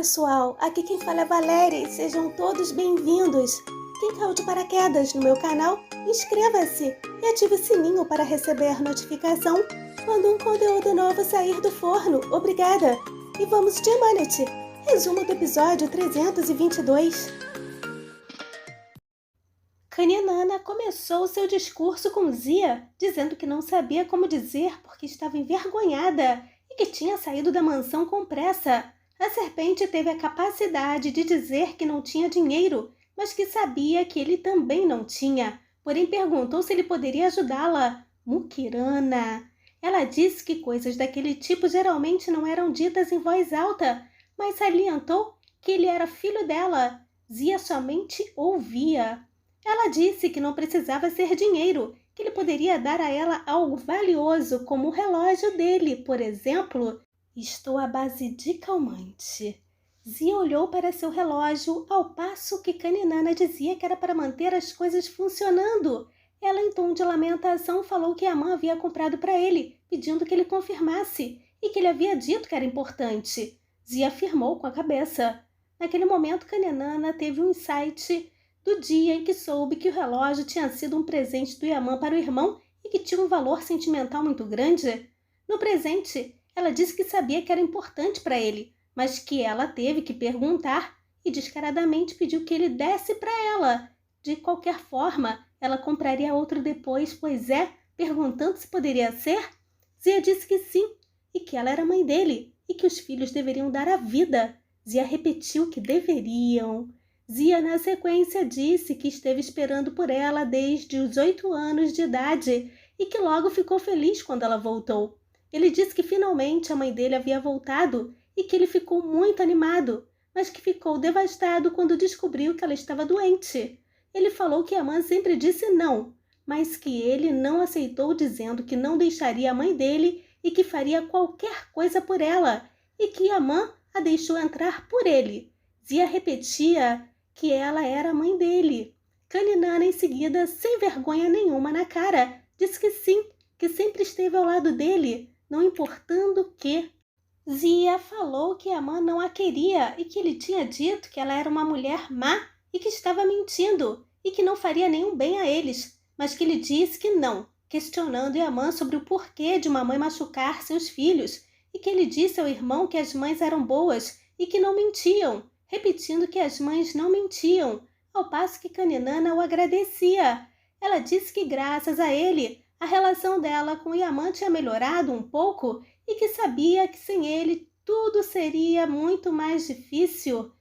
pessoal, aqui quem fala é Valéria e sejam todos bem-vindos. Quem caiu de paraquedas no meu canal, inscreva-se e ative o sininho para receber notificação quando um conteúdo novo sair do forno. Obrigada! E vamos de Manatee, resumo do episódio 322. Kaninana começou seu discurso com Zia, dizendo que não sabia como dizer porque estava envergonhada e que tinha saído da mansão com pressa. A serpente teve a capacidade de dizer que não tinha dinheiro, mas que sabia que ele também não tinha. Porém, perguntou se ele poderia ajudá-la. Muquirana! Ela disse que coisas daquele tipo geralmente não eram ditas em voz alta, mas salientou que ele era filho dela. Zia somente ouvia. Ela disse que não precisava ser dinheiro, que ele poderia dar a ela algo valioso, como o relógio dele, por exemplo. Estou à base de calmante. Zia olhou para seu relógio, ao passo que Kaninana dizia que era para manter as coisas funcionando. Ela, em tom de lamentação, falou que a mãe havia comprado para ele, pedindo que ele confirmasse, e que ele havia dito que era importante. Zia afirmou com a cabeça. Naquele momento, Kaninana teve um insight do dia em que soube que o relógio tinha sido um presente do Yaman para o irmão e que tinha um valor sentimental muito grande. No presente, ela disse que sabia que era importante para ele, mas que ela teve que perguntar e descaradamente pediu que ele desse para ela. De qualquer forma, ela compraria outro depois, perguntando se poderia ser. Zia disse que sim, e que ela era mãe dele, e que os filhos deveriam dar a vida. Zia repetiu que deveriam. Zia, na sequência, disse que esteve esperando por ela desde os 8 anos de idade e que logo ficou feliz quando ela voltou. Ele disse que finalmente a mãe dele havia voltado e que ele ficou muito animado, mas que ficou devastado quando descobriu que ela estava doente. Ele falou que a mãe sempre disse não, mas que ele não aceitou, dizendo que não deixaria a mãe dele e que faria qualquer coisa por ela, e que a mãe a deixou entrar por ele. Zia repetia que ela era a mãe dele. Kaninana, em seguida, sem vergonha nenhuma na cara, disse que sim, que sempre esteve ao lado dele, não importando o que. Zia falou que a mãe não a queria e que ele tinha dito que ela era uma mulher má e que estava mentindo e que não faria nenhum bem a eles, mas que ele disse que não, questionando Yaman sobre o porquê de uma mãe machucar seus filhos, e que ele disse ao irmão que as mães eram boas e que não mentiam, repetindo que as mães não mentiam, ao passo que Kaninana o agradecia. Ela disse que graças a ele, a relação dela com Yaman tinha melhorado um pouco e que sabia que sem ele tudo seria muito mais difícil.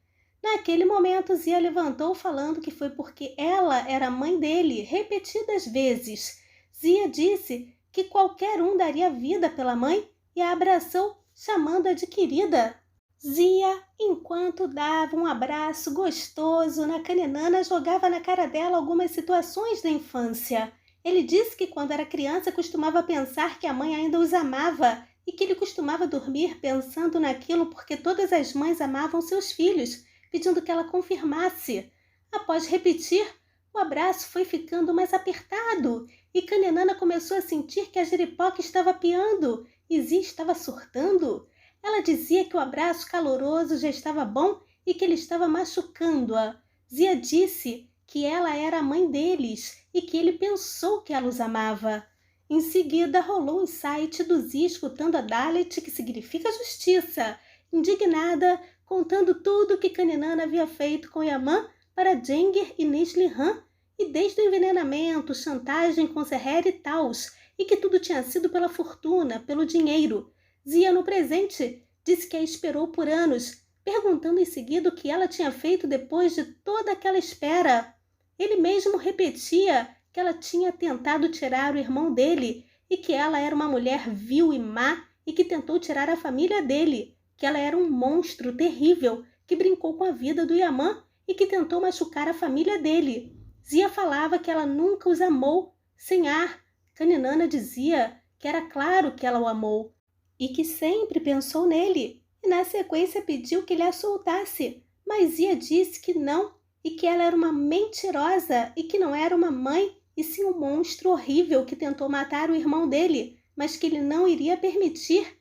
Naquele momento, Zia levantou falando que foi porque ela era a mãe dele, repetidas vezes. Zia disse que qualquer um daria vida pela mãe e a abraçou, chamando-a de querida. Zia, enquanto dava um abraço gostoso na Kaninana, jogava na cara dela algumas situações da infância. Ele disse que quando era criança costumava pensar que a mãe ainda os amava e que ele costumava dormir pensando naquilo porque todas as mães amavam seus filhos, pedindo que ela confirmasse. Após repetir, o abraço foi ficando mais apertado e Kaninana começou a sentir que a jeripoca estava piando e Zia estava surtando. Ela dizia que o abraço caloroso já estava bom e que ele estava machucando-a. Zia disse que ela era a mãe deles e que ele pensou que ela os amava. Em seguida, rolou um insight do Zia escutando a Dalit, que significa justiça, indignada, contando tudo o que Kaninana havia feito com Yaman para Jenger e Neslihan, e desde o envenenamento, chantagem com Seher e Taus, e que tudo tinha sido pela fortuna, pelo dinheiro. Zia, no presente, disse que a esperou por anos, perguntando em seguida o que ela tinha feito depois de toda aquela espera. Ele mesmo repetia que ela tinha tentado tirar o irmão dele e que ela era uma mulher vil e má e que tentou tirar a família dele, que ela era um monstro terrível que brincou com a vida do Yaman e que tentou machucar a família dele. Zia falava que ela nunca os amou, sem ar. Kaninana dizia que era claro que ela o amou e que sempre pensou nele, e na sequência pediu que ele a soltasse, mas Zia disse que não, e que ela era uma mentirosa e que não era uma mãe, e sim um monstro horrível que tentou matar o irmão dele, mas que ele não iria permitir.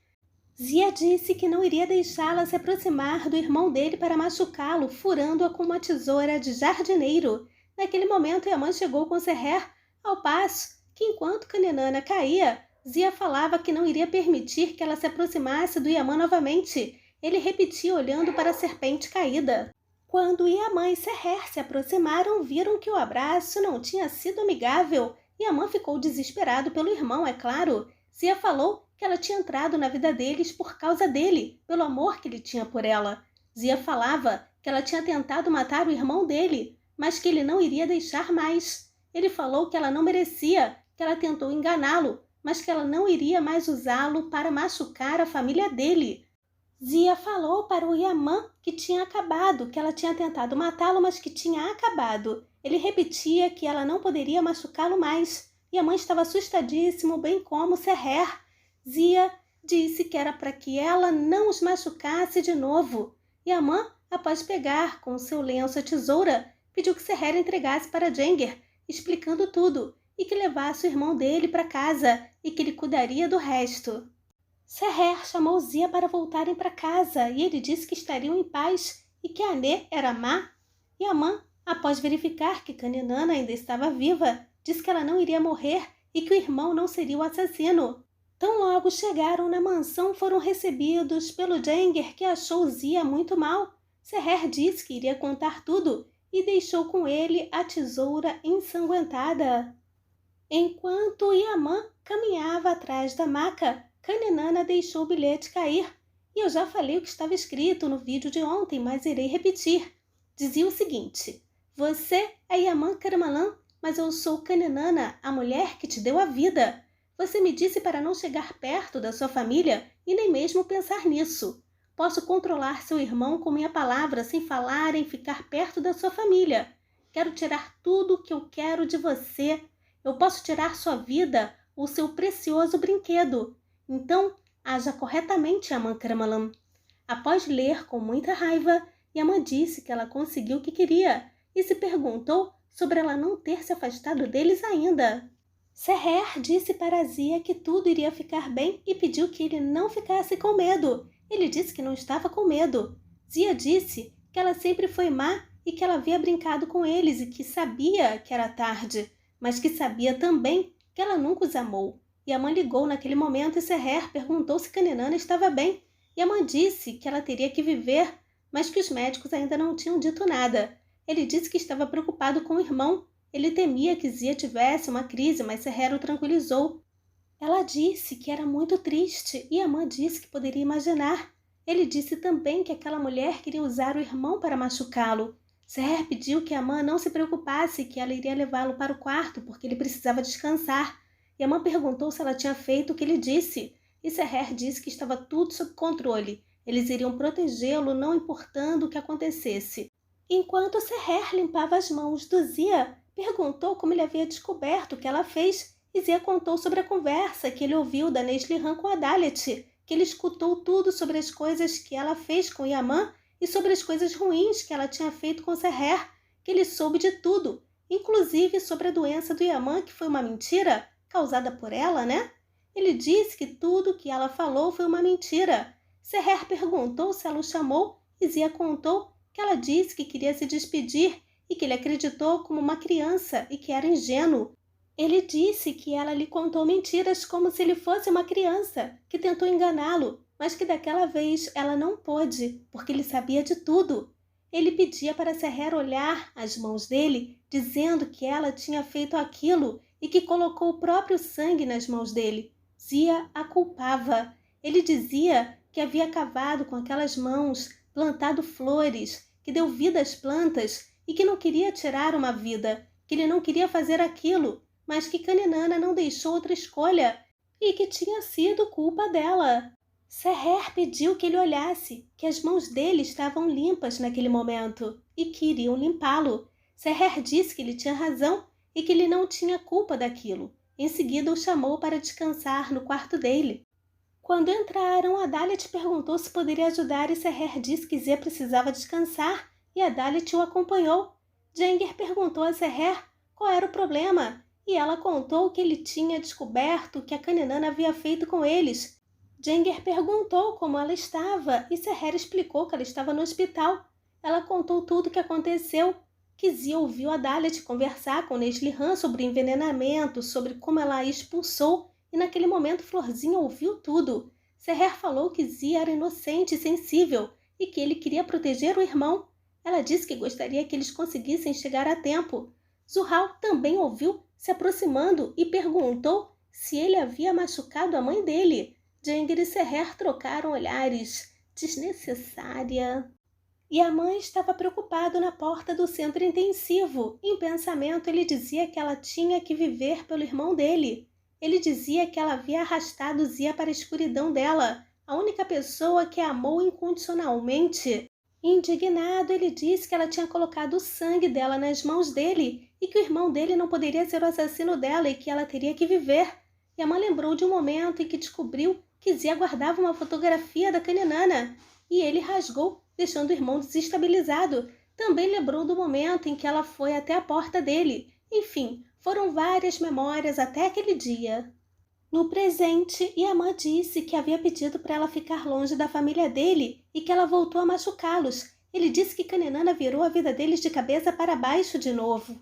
Zia disse que não iria deixá-la se aproximar do irmão dele para machucá-lo, furando-a com uma tesoura de jardineiro. Naquele momento, Yaman chegou com Seher, ao passo que, enquanto Kaninana caía, Zia falava que não iria permitir que ela se aproximasse do Yaman novamente. Ele repetia olhando para a serpente caída. Quando Yaman e Seher se aproximaram, viram que o abraço não tinha sido amigável. Yaman ficou desesperado pelo irmão, é claro. Zia falou que ela tinha entrado na vida deles por causa dele, pelo amor que ele tinha por ela. Zia falava que ela tinha tentado matar o irmão dele, mas que ele não iria deixar mais. Ele falou que ela não merecia, que ela tentou enganá-lo, mas que ela não iria mais usá-lo para machucar a família dele. Zia falou para o Yaman que tinha acabado, que ela tinha tentado matá-lo, mas que tinha acabado. Ele repetia que ela não poderia machucá-lo mais. Yaman estava assustadíssimo, bem como Seher. Zia disse que era para que ela não os machucasse de novo. Yaman, após pegar com seu lenço a tesoura, pediu que Seher entregasse para Jenger, explicando tudo, e que levasse o irmão dele para casa e que ele cuidaria do resto. Seher chamou Zia para voltarem para casa e ele disse que estariam em paz e que Anê era má. Yaman, após verificar que Kaninana ainda estava viva, disse que ela não iria morrer e que o irmão não seria o assassino. Tão logo chegaram na mansão, foram recebidos pelo Jenger, que achou Zia muito mal. Seher disse que iria contar tudo e deixou com ele a tesoura ensanguentada. Enquanto Yaman caminhava atrás da maca, Kaninana deixou o bilhete cair. E eu já falei o que estava escrito no vídeo de ontem, mas irei repetir. Dizia o seguinte: você é Yaman Karamalan, mas eu sou Kaninana, a mulher que te deu a vida. Você me disse para não chegar perto da sua família e nem mesmo pensar nisso. Posso controlar seu irmão com minha palavra sem falar em ficar perto da sua família. Quero tirar tudo o que eu quero de você. Eu posso tirar sua vida, o seu precioso brinquedo. Então, haja corretamente, Yaman Karamalan. Após ler com muita raiva, Yaman disse que ela conseguiu o que queria e se perguntou sobre ela não ter se afastado deles ainda. Seher disse para Zia que tudo iria ficar bem e pediu que ele não ficasse com medo. Ele disse que não estava com medo. Zia disse que ela sempre foi má e que ela havia brincado com eles e que sabia que era tarde, mas que sabia também que ela nunca os amou. Yaman ligou naquele momento e Seher perguntou se Kaninana estava bem. Yaman disse que ela teria que viver, mas que os médicos ainda não tinham dito nada. Ele disse que estava preocupado com o irmão. Ele temia que Zia tivesse uma crise, mas Seher o tranquilizou. Ela disse que era muito triste e Yaman disse que poderia imaginar. Ele disse também que aquela mulher queria usar o irmão para machucá-lo. Seher pediu que Yaman não se preocupasse e que ela iria levá-lo para o quarto porque ele precisava descansar. Yaman perguntou se ela tinha feito o que ele disse e Seher disse que estava tudo sob controle. Eles iriam protegê-lo, não importando o que acontecesse. Enquanto Seher limpava as mãos do Zia, perguntou como ele havia descoberto o que ela fez e Zia contou sobre a conversa que ele ouviu da Neslihan com a Dalet, que ele escutou tudo sobre as coisas que ela fez com Yaman e sobre as coisas ruins que ela tinha feito com Seher, que ele soube de tudo, inclusive sobre a doença do Yaman, que foi uma mentira causada por ela, né? Ele disse que tudo que ela falou foi uma mentira. Seher perguntou se ela o chamou e Zia contou que ela disse que queria se despedir e que ele acreditou como uma criança e que era ingênuo. Ele disse que ela lhe contou mentiras como se ele fosse uma criança, que tentou enganá-lo, mas que daquela vez ela não pôde, porque ele sabia de tudo. Ele pedia para Seher olhar as mãos dele, dizendo que ela tinha feito aquilo e que colocou o próprio sangue nas mãos dele. Zia a culpava. Ele dizia que havia cavado com aquelas mãos, plantado flores, que deu vida às plantas e que não queria tirar uma vida, que ele não queria fazer aquilo, mas que Kaninana não deixou outra escolha e que tinha sido culpa dela. Seher pediu que ele olhasse, que as mãos dele estavam limpas naquele momento e que iriam limpá-lo. Seher disse que ele tinha razão e que ele não tinha culpa daquilo. Em seguida o chamou para descansar no quarto dele. Quando entraram, a Dalet perguntou se poderia ajudar e Seher disse que Zia precisava descansar e a Dalet o acompanhou. Jenger perguntou a Seher qual era o problema e ela contou que ele tinha descoberto o que a Kaninana havia feito com eles. Jenger perguntou como ela estava e Seher explicou que ela estava no hospital. Ela contou tudo o que aconteceu. Kizia ouviu a Dalet conversar com Neslihan sobre envenenamento, sobre como ela a expulsou, e naquele momento Florzinha ouviu tudo. Seher falou que Zia era inocente e sensível e que ele queria proteger o irmão. Ela disse que gostaria que eles conseguissem chegar a tempo. Zurhal também ouviu, se aproximando, e perguntou se ele havia machucado a mãe dele. Jenger e Seher trocaram olhares. Desnecessária. E a mãe estava preocupada na porta do centro intensivo. Em pensamento, ele dizia que ela tinha que viver pelo irmão dele. Ele dizia que ela havia arrastado Zia para a escuridão dela, a única pessoa que a amou incondicionalmente. Indignado, ele disse que ela tinha colocado o sangue dela nas mãos dele e que o irmão dele não poderia ser o assassino dela e que ela teria que viver. E a mãe lembrou de um momento em que descobriu que Zia guardava uma fotografia da Kaninana e ele rasgou, deixando o irmão desestabilizado. Também lembrou do momento em que ela foi até a porta dele. Enfim, foram várias memórias até aquele dia. No presente, Yaman disse que havia pedido para ela ficar longe da família dele e que ela voltou a machucá-los. Ele disse que Kaninana virou a vida deles de cabeça para baixo de novo.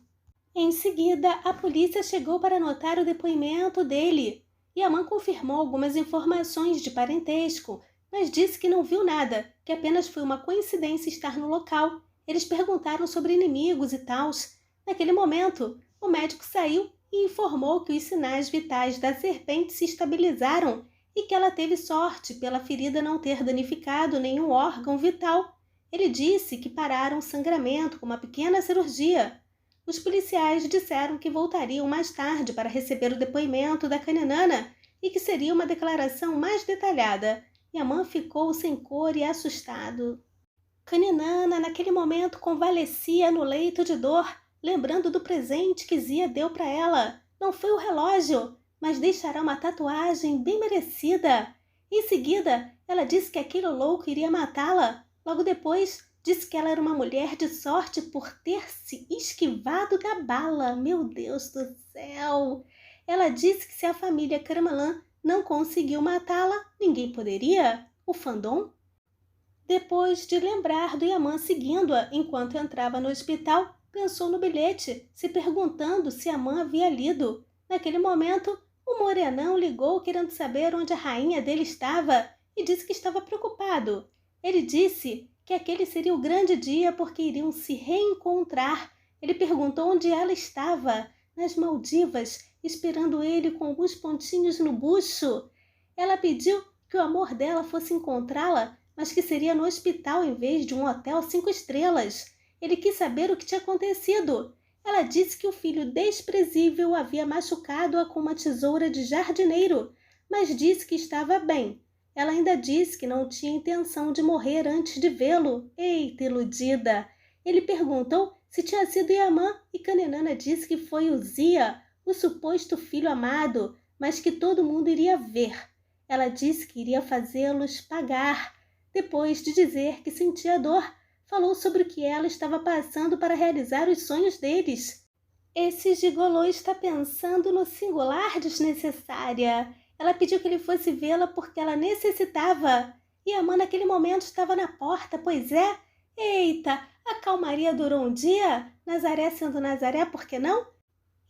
Em seguida, a polícia chegou para anotar o depoimento dele. Yaman confirmou algumas informações de parentesco, mas disse que não viu nada, que apenas foi uma coincidência estar no local. Eles perguntaram sobre inimigos e tals. Naquele momento, o médico saiu e informou que os sinais vitais da serpente se estabilizaram e que ela teve sorte pela ferida não ter danificado nenhum órgão vital. Ele disse que pararam o sangramento com uma pequena cirurgia. Os policiais disseram que voltariam mais tarde para receber o depoimento da Kaninana e que seria uma declaração mais detalhada. Yaman ficou sem cor e assustado. Kaninana, naquele momento, convalescia no leito de dor, lembrando do presente que Zia deu para ela. Não foi o relógio, mas deixará uma tatuagem bem merecida. Em seguida, ela disse que aquele louco iria matá-la. Logo depois, disse que ela era uma mulher de sorte por ter se esquivado da bala. Meu Deus do céu! Ela disse que se a família Karmalan não conseguiu matá-la, ninguém poderia. O Fandom? Depois de lembrar do Yaman seguindo-a enquanto entrava no hospital, pensou no bilhete, se perguntando se Yaman havia lido. Naquele momento, o morenão ligou querendo saber onde a rainha dele estava e disse que estava preocupado. Ele disse que aquele seria o grande dia porque iriam se reencontrar. Ele perguntou onde ela estava, nas Maldivas, esperando ele com alguns pontinhos no bucho. Ela pediu que o amor dela fosse encontrá-la, mas que seria no hospital em vez de um hotel 5 estrelas. Ele quis saber o que tinha acontecido. Ela disse que o filho desprezível havia machucado-a com uma tesoura de jardineiro, mas disse que estava bem. Ela ainda disse que não tinha intenção de morrer antes de vê-lo. Eita, iludida! Ele perguntou se tinha sido Yaman e Kaninana disse que foi o Zia, o suposto filho amado, mas que todo mundo iria ver. Ela disse que iria fazê-los pagar. Depois de dizer que sentia dor, falou sobre o que ela estava passando para realizar os sonhos deles. Esse gigolô está pensando no singular desnecessária. Ela pediu que ele fosse vê-la porque ela necessitava. E a mãe naquele momento estava na porta, pois é? Eita, a calmaria durou um dia? Nazaré sendo Nazaré, por que não?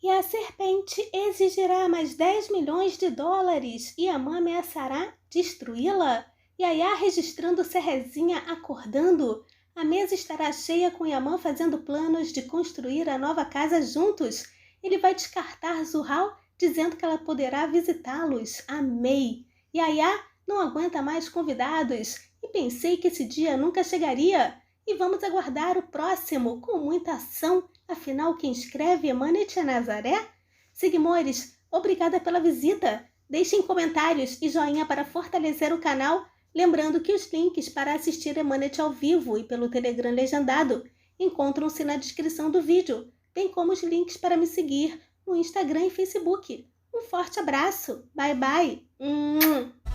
E a serpente exigirá mais 10 milhões de dólares e a mãe ameaçará destruí-la? Yaya registrando Serrezinha acordando. A mesa estará cheia com Yaman fazendo planos de construir a nova casa juntos. Ele vai descartar Zurhal, dizendo que ela poderá visitá-los. Amei! Yaya não aguenta mais convidados e pensei que esse dia nunca chegaria. E vamos aguardar o próximo com muita ação. Afinal, quem escreve Emanet é Nazaré? Seguimores, obrigada pela visita. Deixem comentários e joinha para fortalecer o canal. Lembrando que os links para assistir Emanet ao vivo e pelo Telegram legendado encontram-se na descrição do vídeo, bem como os links para me seguir no Instagram e Facebook. Um forte abraço. Bye, bye.